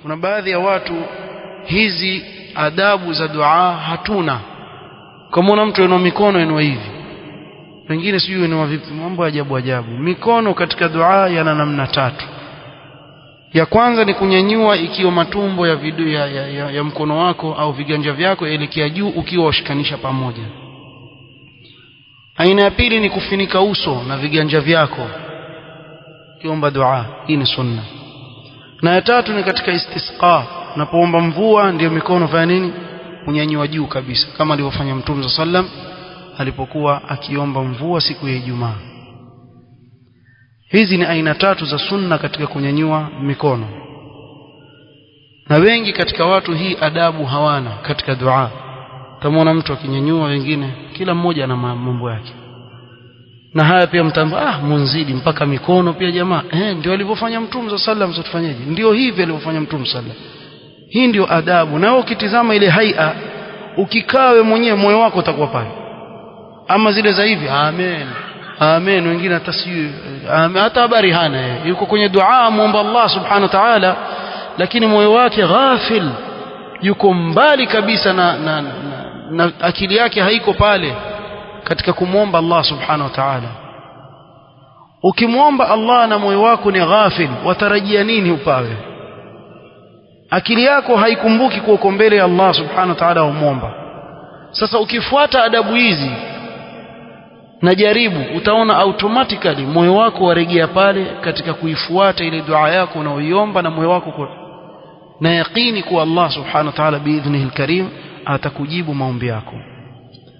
kuna baadhi ya watu hizi adabu za dua hatuna. Kama una mtu ana mikono inua hivi, wengine sijui inua vipi, mambo ya ajabu ajabu. Mikono katika dua yana namna tatu. Ya kwanza ni kunyanyua ikiwa matumbo ya mkono wako au viganja vyako elekea juu ukiwa washikanisha pamoja. Aina ya pili ni kufinika uso na viganja vyako ukiomba dua, hii ni sunna. Na ya tatu ni katika istisqa, unapoomba mvua ndio mikono fanya nini? Kunyanyua juu kabisa, kama alivyofanya Mtume sallam alipokuwa akiomba mvua siku ya Ijumaa. Hizi ni aina tatu za sunna katika kunyanyua mikono, na wengi katika watu hii adabu hawana katika dua. Tamwona mtu akinyanyua, wengine kila mmoja ana mambo yake, na haya pia mtamba munzidi mpaka mikono pia jamaa. Ndio alivyofanya Mtume sallam, tufanyeje? Ndio hivi alivyofanya Mtume sallam. Hii ndio adabu. Na ukitizama ile haia, ukikawe mwenyewe moyo wako utakuwa pale. Ama zile za hivi amen amen, wengine hata si hata habari hana, yuko kwenye dua muomba Allah subhanahu wa ta'ala, lakini moyo wake ghafil, yuko mbali kabisa na akili yake haiko pale katika kumwomba Allah subhanahu wa ta'ala. Ukimwomba Allah na moyo wako ni ghafil, watarajia nini upawe? Akili yako haikumbuki kuwa uko mbele ya Allah subhanahu wa ta'ala umwomba. Sasa ukifuata adabu hizi na jaribu, utaona automatically moyo wako warejea pale katika kuifuata ile dua yako unaoiomba, na moyo wako na yaqini kuwa Allah subhanahu wa ta'ala biidhnihi alkarim atakujibu maombi yako.